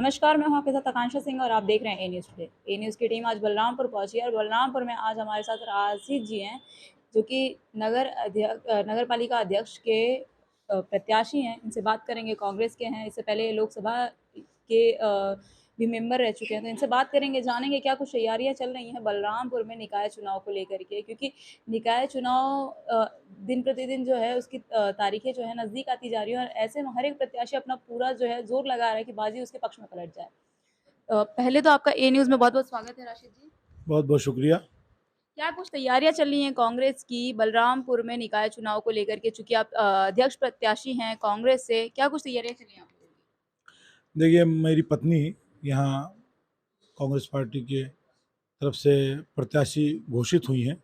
नमस्कार, मैं हूं आपके साथ आकांक्षा सिंह और आप देख रहे हैं ए न्यूज़ टुडे। ए न्यूज़ की टीम आज बलरामपुर पहुंची है और बलरामपुर में आज हमारे साथ राशिद जी हैं, जो कि नगर पालिका अध्यक्ष के प्रत्याशी हैं। इनसे बात करेंगे, कांग्रेस के हैं, इससे पहले लोकसभा के भी मेंबर रह चुके हैं। तो इनसे बात करेंगे, जानेंगे क्या कुछ तैयारियां चल रही हैं बलरामपुर में निकाय चुनाव को लेकर के, क्योंकि निकाय चुनाव दिन प्रतिदिन जो है उसकी तारीखें जो है नज़दीक आती जा रही है और ऐसे में हर एक प्रत्याशी अपना पूरा जो है जोर लगा रहा है कि बाजी उसके पक्ष में पलट जाए। पहले तो आपका ए न्यूज़ में बहुत-बहुत स्वागत है राशिद जी। बहुत बहुत शुक्रिया। क्या कुछ तैयारियां चल रही हैं कांग्रेस की बलरामपुर में निकाय चुनाव को लेकर के? चूँकि आप अध्यक्ष प्रत्याशी हैं कांग्रेस से, क्या कुछ तैयारियां चल रही हैं आपकी? देखिए, मेरी पत्नी यहाँ कांग्रेस पार्टी के तरफ से प्रत्याशी घोषित हुई हैं।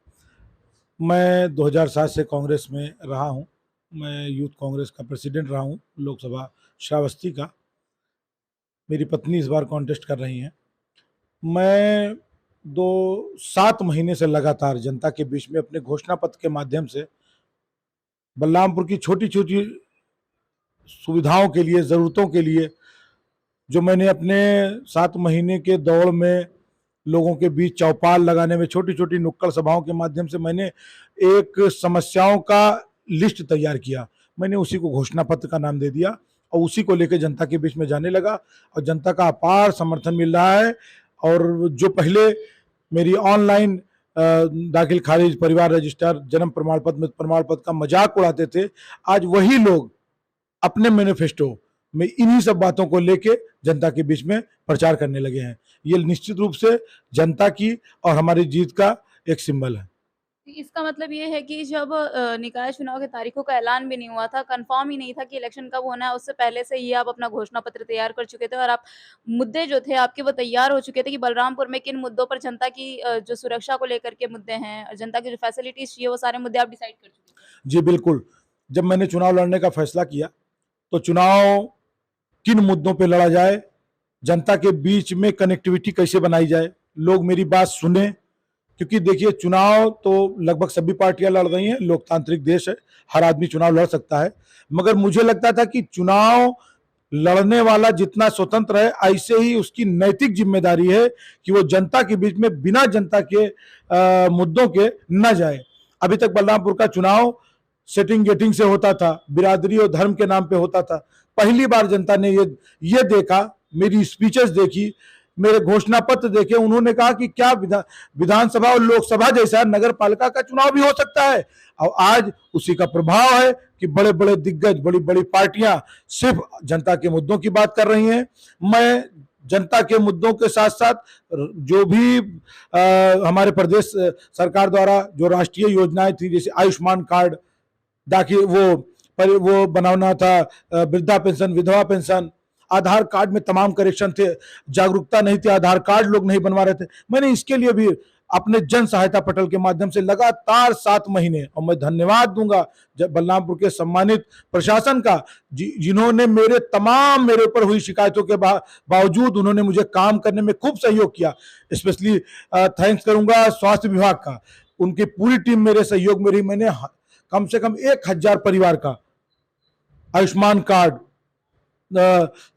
मैं 2007 से कांग्रेस में रहा हूँ। मैं यूथ कांग्रेस का प्रेसिडेंट रहा हूँ, लोकसभा श्रावस्ती का। मेरी पत्नी इस बार कॉन्टेस्ट कर रही हैं। मैं 7 महीने से लगातार जनता के बीच में अपने घोषणा पत्र के माध्यम से बलरामपुर की छोटी-छोटी सुविधाओं के लिए, ज़रूरतों के लिए, जो मैंने अपने 7 महीने के दौर में लोगों के बीच चौपाल लगाने में, छोटी-छोटी नुक्कड़ सभाओं के माध्यम से मैंने एक समस्याओं का लिस्ट तैयार किया। मैंने उसी को घोषणा पत्र का नाम दे दिया और उसी को लेकर जनता के बीच में जाने लगा और जनता का अपार समर्थन मिल रहा है। और जो पहले मेरी ऑनलाइन दाखिल खारिज, परिवार रजिस्टर, जन्म प्रमाण पत्र, मृत्यु प्रमाण पत्र का मजाक उड़ाते थे, आज वही लोग अपने मैनिफेस्टो में इन्हीं सब बातों को लेके जनता के बीच में प्रचार करने लगे हैं। ये निश्चित रूप से जनता की और हमारी जीत का एक सिंबल है। इसका मतलब ये है कि जब निकाय चुनाव की तारीखों का ऐलान भी नहीं हुआ था, कन्फर्म ही नहीं था कि इलेक्शन कब होना है, उससे पहले से ही आप अपना घोषणा पत्र तैयार कर चुके थे और आप मुद्दे जो थे आपके वो तैयार हो चुके थे कि बलरामपुर में किन मुद्दों पर जनता की जो सुरक्षा को लेकर के मुद्दे हैं, जनता की जो फैसिलिटीज़ चाहिए वो सारे मुद्दे आप डिसाइड कर चुके थे। जी बिल्कुल। जब मैंने चुनाव लड़ने का फैसला किया, तो चुनाव किन मुद्दों पे लड़ा जाए, जनता के बीच में कनेक्टिविटी कैसे बनाई जाए, लोग मेरी बात सुने। क्योंकि देखिए, चुनाव तो लगभग सभी पार्टियां लड़ रही हैं, लोकतांत्रिक देश है, हर आदमी चुनाव लड़ सकता है। मगर मुझे लगता था कि चुनाव लड़ने वाला जितना स्वतंत्र है, ऐसे ही उसकी नैतिक जिम्मेदारी है कि वो जनता के बीच में बिना जनता के मुद्दों के न जाए। अभी तक बलरामपुर का चुनाव सेटिंग गेटिंग से होता था, बिरादरी और धर्म के नाम पे होता था। पहली बार जनता ने ये देखा, मेरी स्पीचेस देखी, मेरे घोषणा पत्र देखे, उन्होंने कहा कि क्या विधानसभा और लोकसभा जैसा नगर पालिका का चुनाव भी हो सकता है। और आज उसी का प्रभाव है कि बड़े बड़े दिग्गज, बड़ी बड़ी पार्टियां सिर्फ जनता के मुद्दों की बात कर रही हैं। मैं जनता के मुद्दों के साथ साथ जो भी हमारे प्रदेश सरकार द्वारा जो राष्ट्रीय योजनाएं थी, जैसे आयुष्मान कार्ड दाखिल, वो बनाना था, वृद्धा पेंशन, विधवा पेंशन, आधार कार्ड में तमाम करेक्शन थे, जागरूकता नहीं थी, आधार कार्ड लोग नहीं बनवा रहे थे। मैंने इसके लिए भी अपने जन सहायता पटल के माध्यम से लगातार 7 महीने, और मैं धन्यवाद दूंगा जब बलरामपुर के सम्मानित प्रशासन का, जिन्होंने मेरे ऊपर हुई शिकायतों के बावजूद उन्होंने मुझे काम करने में खूब सहयोग किया। स्पेशली थैंक्स करूंगा स्वास्थ्य विभाग का, उनकी पूरी टीम मेरे सहयोग में रही। मैंने कम से कम 1000 परिवार का आयुष्मान कार्ड,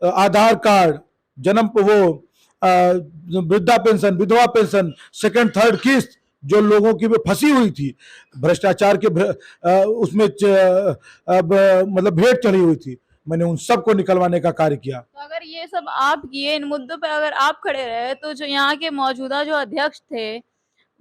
आधार कार्ड, वृद्धा पेंशन, विधवा पेंशन, सेकंड थर्ड किस्त जो लोगों की फंसी हुई थी, भ्रष्टाचार के उसमें मतलब भेंट चढ़ी हुई थी, मैंने उन सबको निकलवाने का कार्य किया। तो अगर ये सब आप किए, इन मुद्दों पे अगर आप खड़े रहे, तो जो यहाँ के मौजूदा जो अध्यक्ष थे,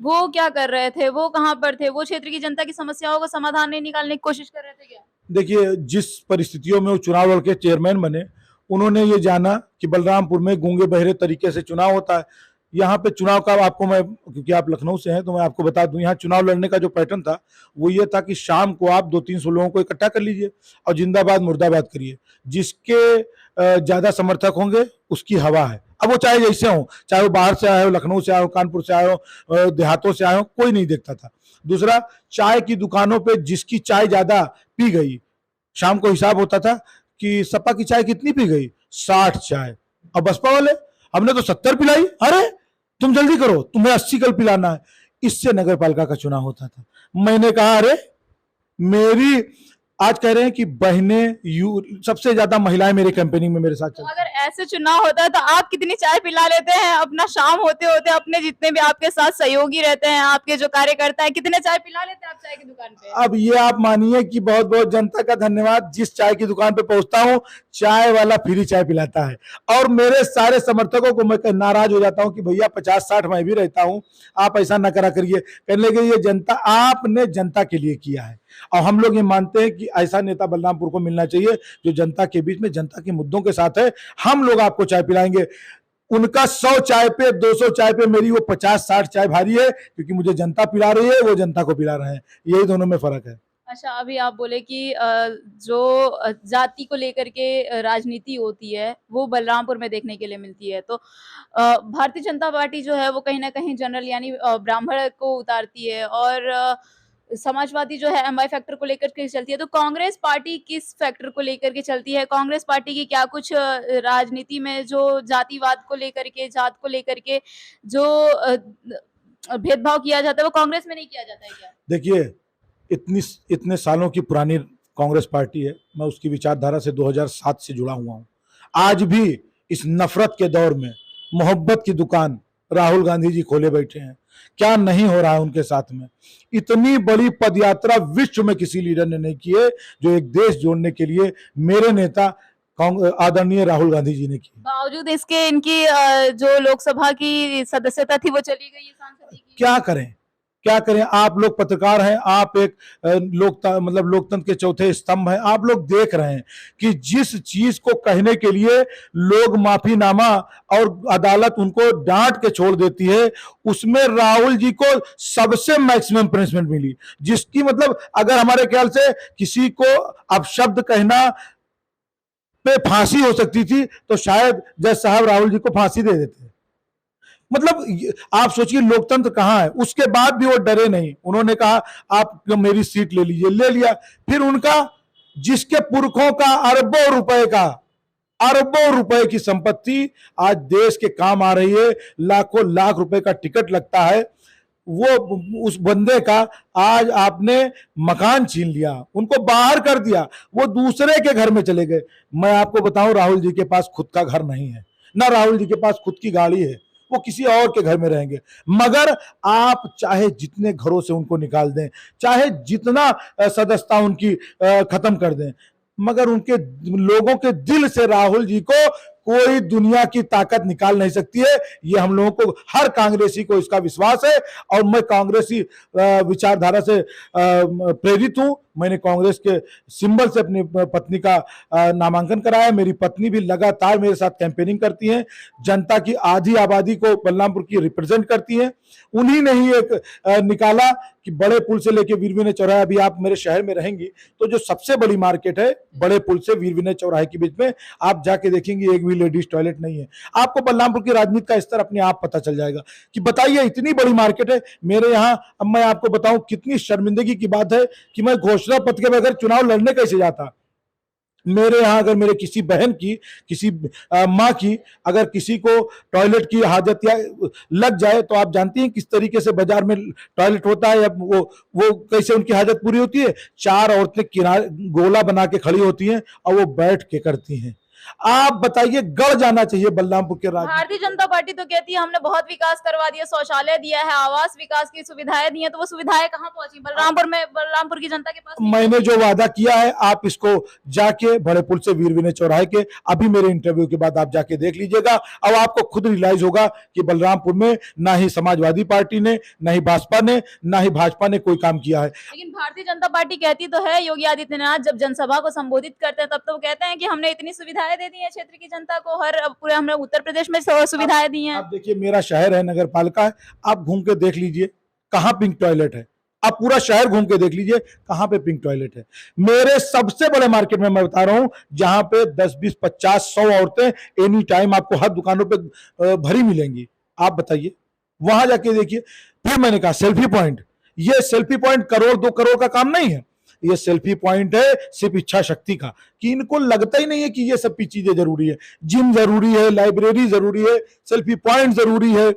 वो क्या कर रहे थे? वो कहाँ पर थे? वो क्षेत्र की जनता की समस्याओं का समाधान नहीं निकालने की कोशिश कर रहे थे क्या? देखिए, जिस परिस्थितियों में वो चुनाव लड़ के चेयरमैन बने, उन्होंने ये जाना कि बलरामपुर में गूंगे बहरे तरीके से चुनाव होता है। यहाँ पे चुनाव का आपको मैं, क्योंकि आप लखनऊ से हैं तो मैं आपको बता दूं, यहाँ चुनाव लड़ने का जो पैटर्न था वो ये था कि शाम को आप 200-300 लोगों को इकट्ठा कर लीजिए और जिंदाबाद मुर्दाबाद करिए। जिसके ज्यादा समर्थक होंगे उसकी हवा है। अब वो चाहे जैसे हो, चाहे वो बाहर से आए हो, लखनऊ से आए हो, कानपुर से आए हो, देहातों से आए हो, कोई नहीं देखता था। दूसरा, चाय की दुकानों पे जिसकी चाय ज्यादा पी गई, शाम को हिसाब होता था कि सपा की चाय कितनी पी गई, 60 चाय, और बसपा वाले हमने तो 70 पिलाई, अरे तुम जल्दी करो, तुम्हें 80 कल पिलाना है। इससे नगर पालिका का चुनाव होता था। मैंने कहा, अरे मेरी आज कह रहे हैं कि बहनें सबसे ज्यादा महिलाएं मेरे कैंपेनिंग में मेरे साथ तो चलती अगर ऐसे चुनाव होता है तो आप कितनी चाय पिला लेते हैं अपना शाम होते होते, अपने जितने भी आपके साथ सहयोगी रहते हैं, आपके जो कार्यकर्ता हैं, कितने चाय पिला लेते हैं आप चाय की दुकान पे? हैं। अब ये आप मानिए कि बहुत बहुत जनता का धन्यवाद, जिस चाय की दुकान पे पहुंचता हूं चाय वाला फ्री चाय पिलाता है। और मेरे सारे समर्थकों को मैं नाराज हो जाता हूं कि भैया 50-60 मैं भी रहता हूं, आप ऐसा ना करा करिए। कहने लगे ये जनता, आपने जनता के लिए किया है। और हम लोग ये मानते हैं कि ऐसा नेता बलरामपुर को मिलना चाहिए जो जनता के बीच में जनता के मुद्दों के साथ है। हम लोग आपको चाय पिलाएंगे। उनका 100 चाय पे 200 चाय पे मेरी वो 50-60 चाय भारी है, क्योंकि मुझे जनता पिला रही है, वो जनता को पिला रहे हैं। यही दोनों में फर्क है। अच्छा, अभी आप बोले कि जो जाति को लेकर के राजनीति होती है वो बलरामपुर में देखने के लिए मिलती है, तो भारतीय जनता पार्टी जो है वो कहीं ना कहीं जनरल यानी ब्राह्मण को उतारती है, और समाजवादी जो है एमआई फैक्टर को लेकर के चलती है। तो कांग्रेस पार्टी किस फैक्टर को लेकर के चलती है? कांग्रेस पार्टी की क्या कुछ राजनीति में जो जातिवाद को लेकर के, जात को लेकर के जो भेदभाव किया जाता है वो कांग्रेस में नहीं किया जाता है क्या? देखिए, इतने सालों की पुरानी कांग्रेस पार्टी है, मैं उसकी विचारधारा से 2007 से जुड़ा हुआ हूं। आज भी इस नफरत के दौर में मोहब्बत की दुकान राहुल गांधी जी खोले बैठे हैं। क्या नहीं हो रहा है उनके साथ में? इतनी बड़ी पदयात्रा विश्व में किसी लीडर ने नहीं की है जो एक देश जोड़ने के लिए मेरे नेता आदरणीय राहुल गांधी जी ने की। बावजूद इसके इनकी जो लोकसभा की सदस्यता थी वो चली गई है सांसद जी की। क्या करें, क्या करें? आप लोग पत्रकार हैं, आप एक लोकतंत्र के चौथे स्तंभ हैं। आप लोग देख रहे हैं कि जिस चीज को कहने के लिए लोग माफीनामा और अदालत उनको डांट के छोड़ देती है, उसमें राहुल जी को सबसे मैक्सिमम पनिशमेंट मिली, जिसकी मतलब अगर हमारे ख्याल से किसी को अपशब्द कहना पे फांसी हो सकती थी तो शायद जज साहब राहुल जी को फांसी दे देते। मतलब आप सोचिए लोकतंत्र कहां है। उसके बाद भी वो डरे नहीं, उन्होंने कहा आप मेरी सीट ले लीजिए, ले लिया। फिर उनका जिसके पुरखों का अरबों रुपए की संपत्ति आज देश के काम आ रही है, लाखों लाख रुपए का टिकट लगता है, वो उस बंदे का आज आपने मकान छीन लिया, उनको बाहर कर दिया, वो दूसरे के घर में चले गए। मैं आपको बताऊं, राहुल जी के पास खुद का घर नहीं है, ना राहुल जी के पास खुद की गाड़ी है, वो किसी और के घर में रहेंगे। मगर आप चाहे जितने घरों से उनको निकाल दें, चाहे जितना सदस्यता उनकी खत्म कर दें, मगर उनके लोगों के दिल से राहुल जी को कोई दुनिया की ताकत निकाल नहीं सकती है। ये हम लोगों को, हर कांग्रेसी को इसका विश्वास है। और मैं कांग्रेसी विचारधारा से प्रेरित हूं। मैंने कांग्रेस के सिंबल से अपनी पत्नी का नामांकन कराया। मेरी पत्नी भी लगातार मेरे साथ कैंपेनिंग करती हैं, जनता की आधी आबादी को बलरामपुर की रिप्रेजेंट करती हैं। उन्हीं ने ही एक निकाला कि बड़े पुल से लेके वीर विनय चौराहे, अभी आप मेरे शहर में रहेंगी तो जो सबसे बड़ी मार्केट है बड़े पुल से वीर विनय चौराहे के बीच में, आप जाके देखेंगे एक भी लेडीज टॉयलेट नहीं है। आपको बलरामपुर की राजनीति का स्तर अपने आप पता चल जाएगा कि बताइए इतनी बड़ी मार्केट है मेरे यहाँ। अब मैं आपको बताऊं कितनी शर्मिंदगी की बात है कि मैं घोषणा पत्र के बगैर चुनाव लड़ने कैसे जाता। मेरे यहाँ अगर मेरे किसी बहन की, किसी माँ की अगर किसी को टॉयलेट की हाजत या लग जाए तो आप जानती हैं किस तरीके से बाजार में टॉयलेट होता है, या वो कैसे उनकी हाजत पूरी होती है। 4 औरतें किनारे गोला बना के खड़ी होती हैं और वो बैठ के करती हैं। आप बताइए, गड़ जाना चाहिए बलरामपुर के राज्य। भारतीय जनता पार्टी तो कहती है हमने बहुत विकास करवा दिया, शौचालय दिया है, आवास विकास की सुविधाएं दी हैं, तो वो सुविधाएं कहां पहुंची? बलरामपुर में, बलरामपुर की जनता के पास मैंने जो वादा किया है आप इसको जाके बड़े पुल से वीर विनय चौराहे के, अभी मेरे इंटरव्यू के बाद आप जाके देख लीजिएगा। अब आपको खुद रियलाइज होगा कि बलरामपुर में ना ही समाजवादी पार्टी ने, ना ही भाजपा ने, ना ही भाजपा ने कोई काम किया है। लेकिन भारतीय जनता पार्टी कहती तो है, योगी आदित्यनाथ जब जनसभा को संबोधित करते हैं तब तो वो कहते हैं कि हमने इतनी सुविधाएं दे दी है क्षेत्र की जनता को, हर पूरे हमने उत्तर प्रदेश में सुविधाएं दी हैं। आप देखिए, मेरा शहर है, नगर पालिका है, आप घूम के देख लीजिए कहां पिंक टॉयलेट है। आप पूरा शहर घूम के देख लीजिए कहां पे पिंक टॉयलेट है। मेरे सबसे बड़े मार्केट में मैं बता रहा हूं जहां पे 10, 20, 50, 100 औरतें एनी टाइम आपको हर दुकानों पे भरी मिलेंगी। आप बताइए, वहां जाके देखिए। फिर मैंने कहा सेल्फी पॉइंट, ये सेल्फी पॉइंट करोड़ 2 करोड़ का काम नहीं है। ये सेल्फी पॉइंट है सिर्फ इच्छा शक्ति का, कि इनको लगता ही नहीं है कि ये सब चीजें जरूरी है। जिम जरूरी है, लाइब्रेरी जरूरी है, सेल्फी पॉइंट जरूरी है।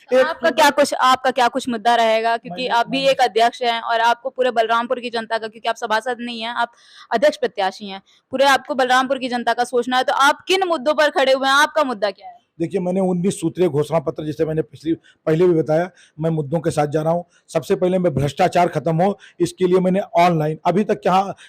तो एक आपका क्या कुछ मुद्दा रहेगा, क्योंकि मैंने आप भी मैंने एक अध्यक्ष हैं और आपको पूरे बलरामपुर की जनता का, क्योंकि आप सभासद नहीं हैं, आप अध्यक्ष प्रत्याशी हैं, पूरे आपको बलरामपुर की जनता का सोचना है, तो आप किन मुद्दों पर खड़े हुए हैं? आपका मुद्दा क्या है? देखिए, मैंने 19 सूत्रीय घोषणा पत्र, जैसे मैंने पहले भी बताया, मैं मुद्दों के साथ जा रहा हूं। सबसे पहले मैं भ्रष्टाचार खत्म हो, इसके लिए मैंने ऑनलाइन, अभी तक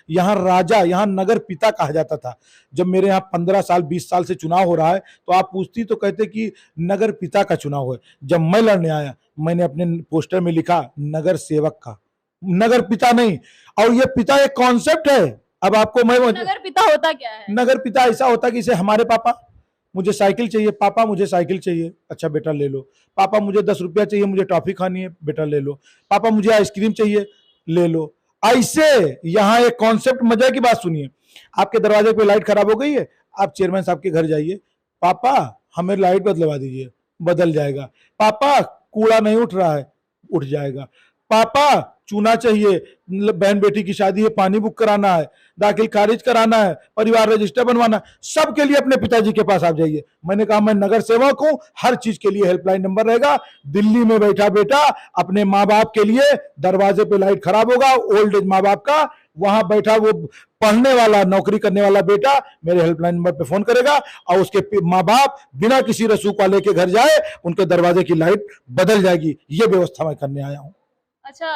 यहाँ राजा, यहाँ नगर पिता कहा जाता था। जब मेरे यहाँ 15 साल 20 साल से चुनाव हो रहा है, तो आप पूछती तो कहते कि नगर पिता का चुनाव है। जब मैं लड़ने आया, मैंने अपने पोस्टर में लिखा नगर सेवक का, नगर पिता नहीं। और ये पिता एक कॉन्सेप्ट है। अब आपको मैं नगर पिता होता क्या है? नगर पिता ऐसा होता है कि जैसे हमारे पापा, मुझे साइकिल चाहिए, पापा मुझे साइकिल चाहिए, अच्छा बेटा ले लो। पापा मुझे 10 रुपया चाहिए, मुझे टॉफी खानी है, बेटा ले लो। पापा मुझे आइसक्रीम चाहिए, ले लो। ऐसे यहाँ एक कॉन्सेप्ट, मजा की बात सुनिए। आपके दरवाजे पे लाइट खराब हो गई है, आप चेयरमैन साहब के घर जाइए, पापा हमें लाइट बदलवा दीजिए, बदल जाएगा। पापा कूड़ा नहीं उठ रहा है, उठ जाएगा। पापा चूना चाहिए, बहन बेटी की शादी है, पानी बुक कराना है, दाखिल खारिज कराना है, परिवार रजिस्टर बनवाना है, सबके लिए अपने पिताजी के पास आप जाइए। मैंने कहा मैं नगर सेवक हूं, हर चीज के लिए हेल्पलाइन नंबर रहेगा। दिल्ली में बैठा बेटा अपने माँ बाप के लिए, दरवाजे पे लाइट खराब होगा, ओल्ड एज माँ बाप का, वहां बैठा वो पढ़ने वाला, नौकरी करने वाला बेटा मेरे हेल्पलाइन नंबर पे फोन करेगा, और उसके माँ बाप बिना किसी रसूख वाले के घर जाए, उनके दरवाजे की लाइट बदल जाएगी। ये व्यवस्था मैं करने आया हूँ। अच्छा,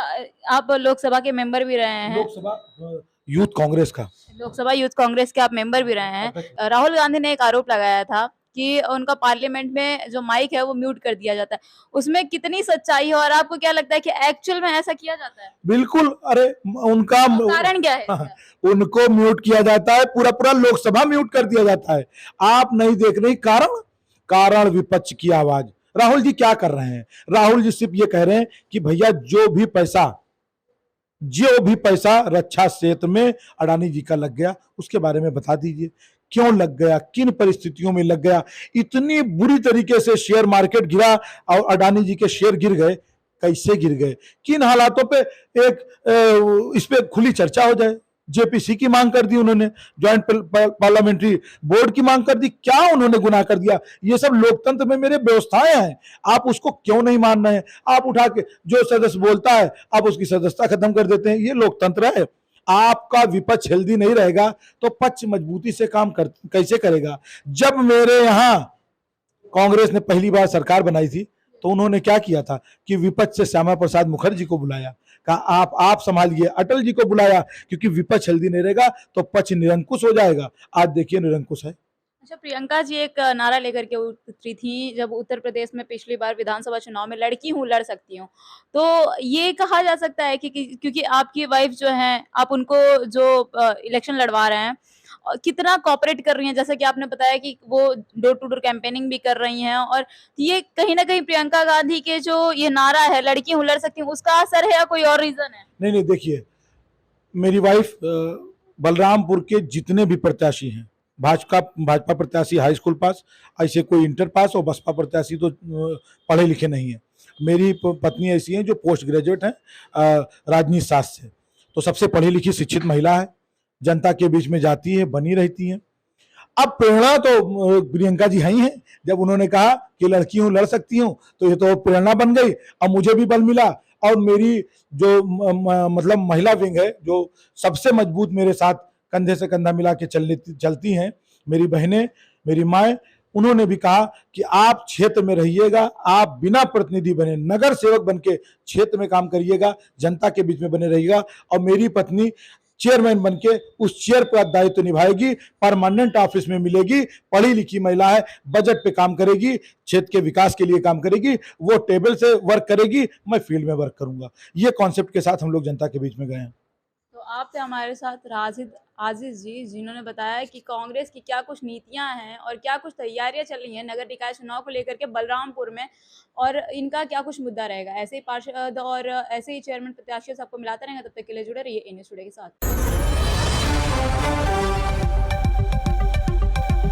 आप लोकसभा के मेंबर भी रहे हैं। लोकसभा यूथ कांग्रेस का लोकसभा यूथ कांग्रेस के आप मेंबर भी रहे हैं। राहुल गांधी ने एक आरोप लगाया था कि उनका पार्लियामेंट में जो माइक है वो म्यूट कर दिया जाता है। उसमें कितनी सच्चाई है और आपको क्या लगता है कि एक्चुअल में ऐसा किया जाता है? बिल्कुल। अरे उनका और कारण क्या है हाँ, इसका? उनको म्यूट किया जाता है, पूरा पूरा लोकसभा म्यूट कर दिया जाता है। आप नहीं देख रही कारण? कारण विपक्ष की आवाज। राहुल जी क्या कर रहे हैं? राहुल जी सिर्फ ये कह रहे हैं कि भैया जो भी पैसा रक्षा क्षेत्र में अडानी जी का लग गया, उसके बारे में बता दीजिए। क्यों लग गया, किन परिस्थितियों में लग गया? इतनी बुरी तरीके से शेयर मार्केट गिरा और अडानी जी के शेयर गिर गए, कैसे गिर गए, किन हालातों पे? इस पे खुली चर्चा हो जाए। जेपीसी की मांग कर दी उन्होंने, ज्वाइंट पार्लियामेंट्री बोर्ड की मांग कर दी। क्या उन्होंने गुनाह कर दिया? ये सब लोकतंत्र में मेरे व्यवस्थाएं हैं, आप उसको क्यों नहीं मान रहे हैं? आप उठा के जो सदस्य बोलता है आप उसकी सदस्यता खत्म कर देते हैं। ये लोकतंत्र है। आपका विपक्ष हेल्दी नहीं रहेगा तो पक्ष मजबूती से काम कैसे करेगा? जब मेरे यहां कांग्रेस ने पहली बार सरकार बनाई थी, तो उन्होंने क्या किया था कि विपक्ष से श्यामा प्रसाद मुखर्जी को बुलाया, कहा आप संभालिए। अटल जी को बुलाया, क्योंकि विपक्ष हेल्दी नहीं रहेगा तो पक्ष निरंकुश हो जाएगा। आज देखिए निरंकुश है। अच्छा, प्रियंका जी एक नारा लेकर के उतरी थी जब उत्तर प्रदेश में पिछली बार विधानसभा चुनाव में, लड़की हूँ लड़ सकती हूँ। तो ये कहा जा सकता है कि क्योंकि आपकी वाइफ जो हैं, आप उनको जो इलेक्शन लड़वा रहे हैं, कितना कोऑपरेट कर रही हैं, जैसे कि आपने बताया कि वो डोर टू डोर कैंपेनिंग भी कर रही हैं, और ये कहीं न कहीं प्रियंका गांधी के जो ये नारा है लड़की हूँ लड़ सकती हूँ, उसका असर है या कोई और रीज़न है? नहीं, देखिए, मेरी वाइफ बलरामपुर के जितने भी प्रत्याशी हैं, भाजपा प्रत्याशी हाई स्कूल पास, ऐसे कोई इंटर पास, और बसपा प्रत्याशी तो पढ़े लिखे नहीं है। मेरी पत्नी ऐसी है जो पोस्ट ग्रेजुएट है राजनीति शास्त्र से, तो सबसे पढ़ी लिखी शिक्षित महिला है, जनता के बीच में जाती है, बनी रहती है। अब प्रेरणा तो प्रियंका जी ही हैं। जब उन्होंने कहा कि लड़की हूं लड़ सकती हूं, तो ये तो प्रेरणा बन गई। अब मुझे भी बल मिला, और मेरी जो मतलब महिला विंग है, जो सबसे मजबूत मेरे साथ कंधे से कंधा मिला के चलती हैं, मेरी बहनें, मेरी माएँ, उन्होंने भी कहा कि आप क्षेत्र में रहिएगा, आप बिना प्रतिनिधि बने नगर सेवक बन के क्षेत्र में काम करिएगा, जनता के बीच में बने रहिएगा। और मेरी पत्नी चेयरमैन बन के उस चेयर पर दायित्व निभाएगी, परमानेंट ऑफिस में मिलेगी, पढ़ी लिखी महिला है, बजट पे काम करेगी, क्षेत्र के विकास के लिए काम करेगी, वो टेबल से वर्क करेगी, मैं फील्ड में वर्क करूंगा। ये कॉन्सेप्ट के साथ हम लोग जनता के बीच में गए हैं। तो आप थे हमारे साथ राशिद आजिज जी, जिन्होंने बताया कि कांग्रेस की क्या कुछ नीतियां हैं और क्या कुछ तैयारियां चल रही हैं नगर निकाय चुनाव को लेकर के बलरामपुर में, और इनका क्या कुछ मुद्दा रहेगा। ऐसे ही पार्षद और ऐसे ही चेयरमैन प्रत्याशियों से आपको मिलाते रहेंगे। तब तक के लिए जुड़े रहिए ए न्यूज़ टुडे के साथ।